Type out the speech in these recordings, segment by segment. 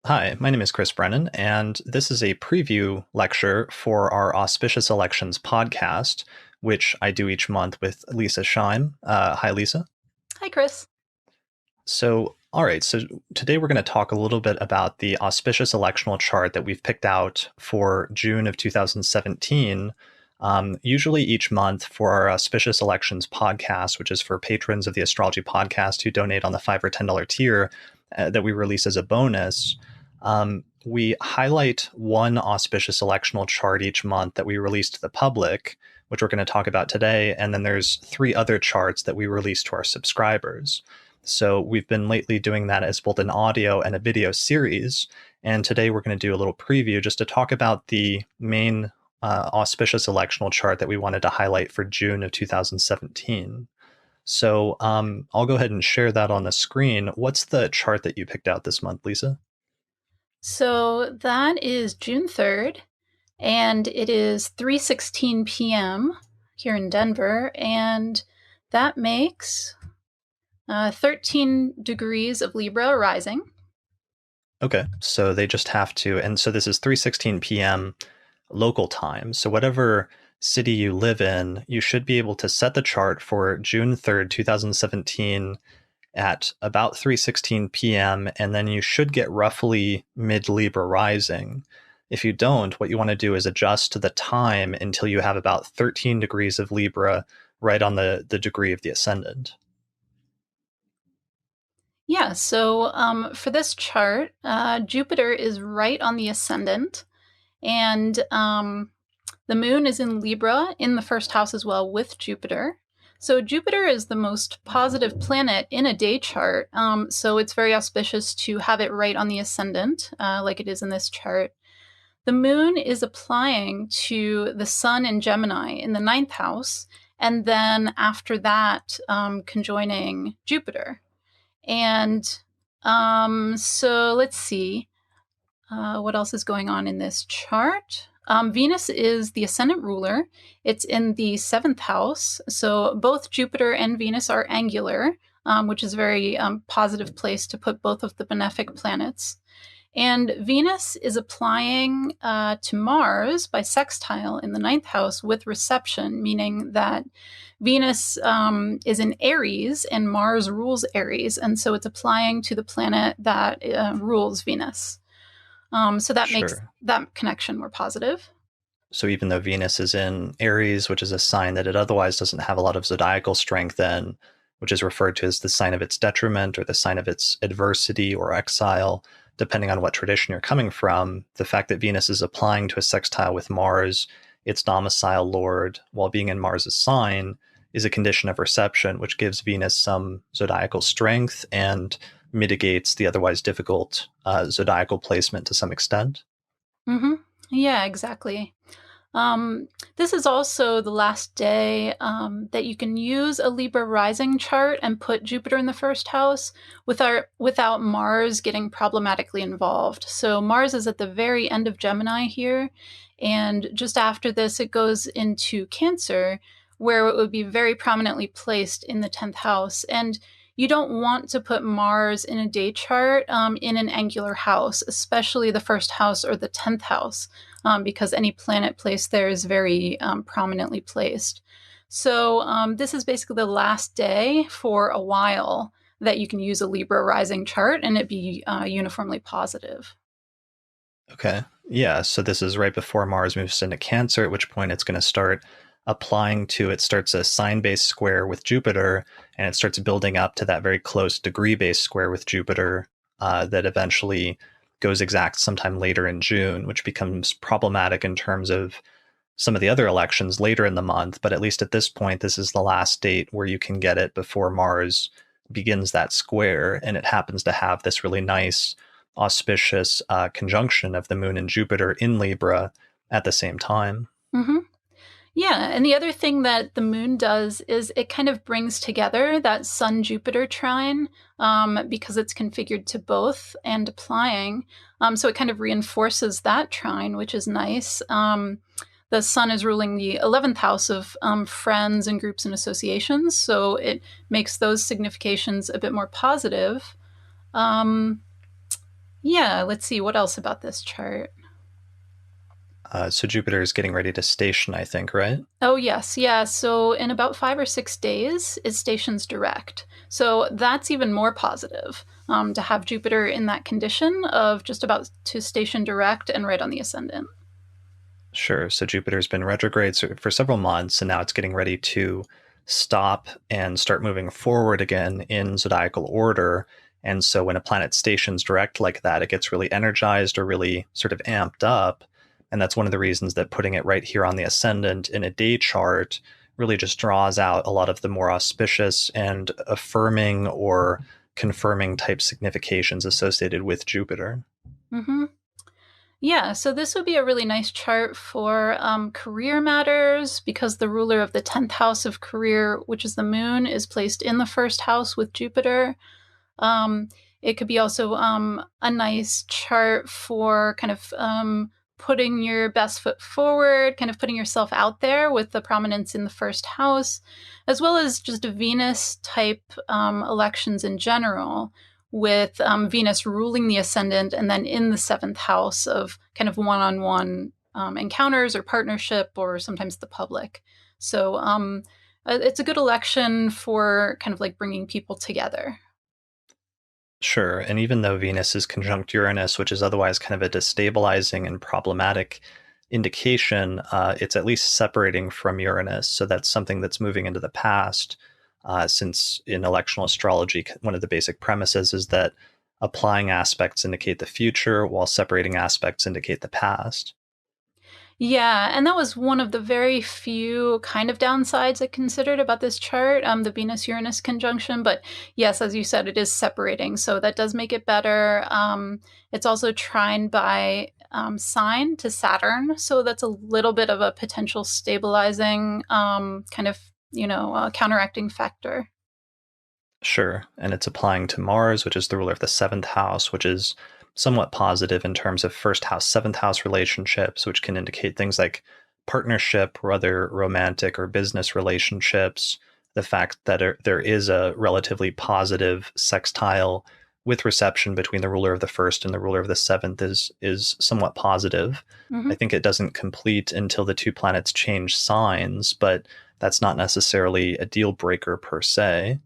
Hi, my name is Chris Brennan, and this is a preview lecture for our Auspicious Elections podcast, which I do each month with Leisa Schaim. Hi, Leisa. Hi, Chris. All right, so today we're going to talk a little bit about the Auspicious Electional chart that we've picked out for June of 2017. Usually each month for our Auspicious Elections podcast, which is for patrons of the Astrology podcast who donate on the $5 or $10 tier that we release as a bonus. We highlight one auspicious electional chart each month that we release to the public, which we're going to talk about today. And then there's three other charts that we release to our subscribers. So we've been lately doing that as both an audio and a video series. And today we're going to do a little preview just to talk about the main auspicious electional chart that we wanted to highlight for June of 2017. So I'll go ahead and share that on the screen. What's the chart that you picked out this month, Leisa? So that is June 3rd, and it is 3:16 p.m. here in Denver, and that makes 13 degrees of Libra rising. Okay, so they just have to, and so this is 3:16 p.m. local time. So whatever city you live in, you should be able to set the chart for June 3rd, 2017 at about 3:16 p.m. and then you should get roughly mid Libra rising. If you don't, what you want to do is adjust the time until you have about 13 degrees of Libra right on the degree of the ascendant. Yeah, so for this chart, Jupiter is right on the ascendant, and the moon is in Libra in the first house as well with Jupiter. So Jupiter is the most positive planet in a day chart. So it's very auspicious to have it right on the ascendant, like it is in this chart. The moon is applying to the sun in Gemini in the ninth house, and then after that, conjoining Jupiter. And so let's see. What else is going on in this chart? Venus is the ascendant ruler. It's in the seventh house. So both Jupiter and Venus are angular, which is a very positive place to put both of the benefic planets. And Venus is applying to Mars by sextile in the ninth house with reception, meaning that Venus is in Aries and Mars rules Aries. And so it's applying to the planet that rules Venus. So that makes Sure. that connection more positive. So even though Venus is in Aries, which is a sign that it otherwise doesn't have a lot of zodiacal strength in, which is referred to as the sign of its detriment or the sign of its adversity or exile, depending on what tradition you're coming from, the fact that Venus is applying to a sextile with Mars, its domicile lord, while being in Mars's sign, is a condition of reception, which gives Venus some zodiacal strength and mitigates the otherwise difficult zodiacal placement to some extent. Mm-hmm. Yeah, exactly. This is also the last day that you can use a Libra rising chart and put Jupiter in the first house without Mars getting problematically involved. So Mars is at the very end of Gemini here, and just after this, it goes into Cancer, where it would be very prominently placed in the 10th house. And you don't want to put Mars in a day chart in an angular house, especially the first house or the 10th house because any planet placed there is very prominently placed. So this is basically the last day for a while that you can use a Libra rising chart and it be uniformly positive. Okay. Yeah. So this is right before Mars moves into Cancer, at which point it's going to start applying to it, starts a sign based square with Jupiter, and it starts building up to that very close degree based square with Jupiter that eventually goes exact sometime later in June, which becomes problematic in terms of some of the other elections later in the month. But at least at this point, this is the last date where you can get it before Mars begins that square. And it happens to have this really nice auspicious conjunction of the moon and Jupiter in Libra at the same time. Mm-hmm. Yeah, and the other thing that the moon does is it kind of brings together that Sun Jupiter trine because it's configured to both and applying. So it kind of reinforces that trine, which is nice. The Sun is ruling the 11th house of friends and groups and associations, so it makes those significations a bit more positive. Um, Yeah, let's see what else about this chart. So Jupiter is getting ready to station, I think, right? Oh, yes. Yeah. So in about 5 or 6 days, it stations direct. So that's even more positive to have Jupiter in that condition of just about to station direct and right on the ascendant. Sure. So Jupiter's been retrograde for several months, and now it's getting ready to stop and start moving forward again in zodiacal order. And so when a planet stations direct like that, it gets really energized or really sort of amped up. And that's one of the reasons that putting it right here on the ascendant in a day chart really just draws out a lot of the more auspicious and affirming or confirming type significations associated with Jupiter. Mm-hmm. Yeah, so this would be a really nice chart for career matters because the ruler of the 10th house of career, which is the moon, is placed in the first house with Jupiter. Um, it could be also a nice chart for kind of putting your best foot forward, kind of putting yourself out there with the prominence in the first house, as well as just Venus type elections in general, with Venus ruling the ascendant and then in the seventh house of kind of one on one encounters or partnership or sometimes the public. So it's a good election for kind of like bringing people together. Sure. And even though Venus is conjunct Uranus, which is otherwise kind of a destabilizing and problematic indication, it's at least separating from Uranus. So that's something that's moving into the past. Since in electional astrology, one of the basic premises is that applying aspects indicate the future, while separating aspects indicate the past. Yeah, and that was one of the very few kind of downsides I considered about this chart, the Venus Uranus conjunction. But yes, as you said, it is separating, so that does make it better. It's also trine by sign to Saturn, so that's a little bit of a potential stabilizing kind of counteracting factor. Sure. And it's applying to Mars, which is the ruler of the seventh house, which is somewhat positive in terms of first house, seventh house relationships, which can indicate things like partnership or other romantic or business relationships. The fact that there is a relatively positive sextile with reception between the ruler of the first and the ruler of the seventh is somewhat positive. Hmm. I think it doesn't complete until the two planets change signs, but that's not necessarily a deal breaker per se.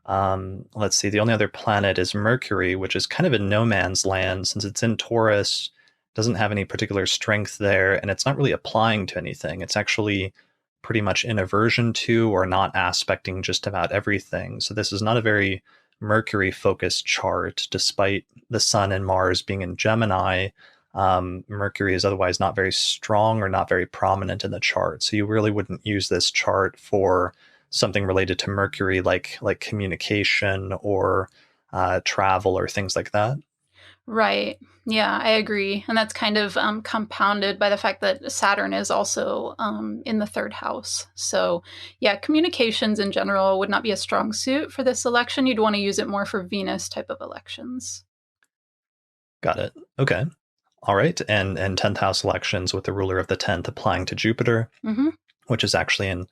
Let's see. The only other planet is Mercury, which is kind of in no man's land since it's in Taurus, doesn't have any particular strength there, and it's not really applying to anything. It's actually pretty much in aversion to or not aspecting just about everything. So this is not a very Mercury focused chart, despite the Sun and Mars being in Gemini. Mercury is otherwise not very strong or not very prominent in the chart. So you really wouldn't use this chart for something related to Mercury, like communication or travel or things like that. Right. Yeah, I agree. And that's kind of compounded by the fact that Saturn is also in the third house. So, yeah, communications in general would not be a strong suit for this election. You'd want to use it more for Venus type of elections. Got it. Okay. All right. And 10th house elections with the ruler of the 10th applying to Jupiter, Hmm. which is actually in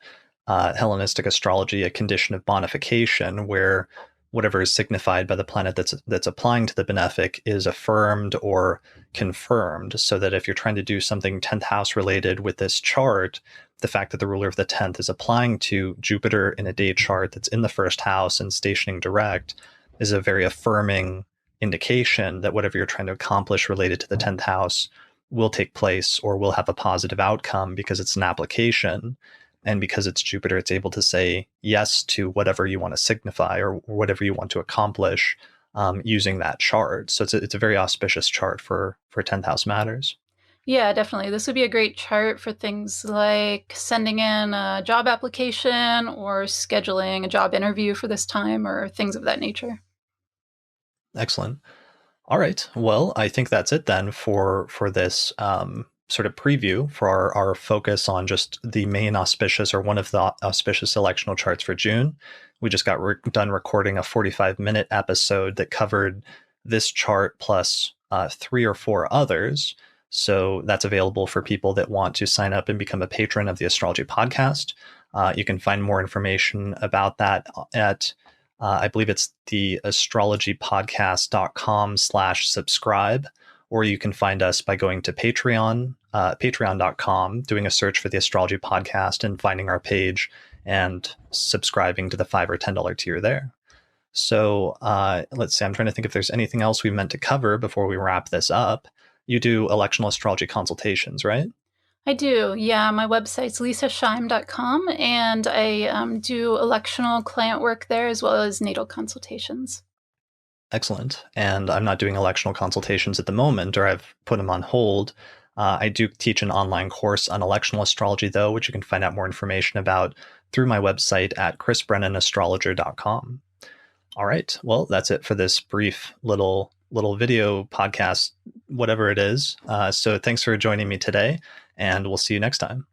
Hellenistic astrology a condition of bonification, where whatever is signified by the planet that's applying to the benefic is affirmed or confirmed. So that if you're trying to do something 10th house related with this chart, the fact that the ruler of the 10th is applying to Jupiter in a day chart that's in the first house and stationing direct is a very affirming indication that whatever you're trying to accomplish related to the 10th house will take place or will have a positive outcome because it's an application. And because it's Jupiter, it's able to say yes to whatever you want to signify or whatever you want to accomplish using that chart. So it's a very auspicious chart for 10th house matters. Yeah, definitely. This would be a great chart for things like sending in a job application or scheduling a job interview for this time or things of that nature. Excellent. All right. Well, I think that's it then for this sort of preview for our focus on just the main auspicious or one of the auspicious electional charts for June. We just got done recording a 45-minute episode that covered this chart plus three or four others. So that's available for people that want to sign up and become a patron of the Astrology Podcast. You can find more information about that at I believe it's the astrologypodcast.com/subscribe, or you can find us by going to Patreon, patreon.com, doing a search for the Astrology Podcast and finding our page and subscribing to the $5 or $10 tier there. So let's see, I'm trying to think if there's anything else we meant to cover before we wrap this up. You do electional astrology consultations, right? I do, yeah. My website's lisaschaim.com, and I do electional client work there as well as natal consultations. Excellent. And I'm not doing electional consultations at the moment, or I've put them on hold. I do teach an online course on electional astrology, though, which you can find out more information about through my website at chrisbrennanastrologer.com. All right. Well, that's it for this brief little video podcast, whatever it is. So thanks for joining me today, and we'll see you next time.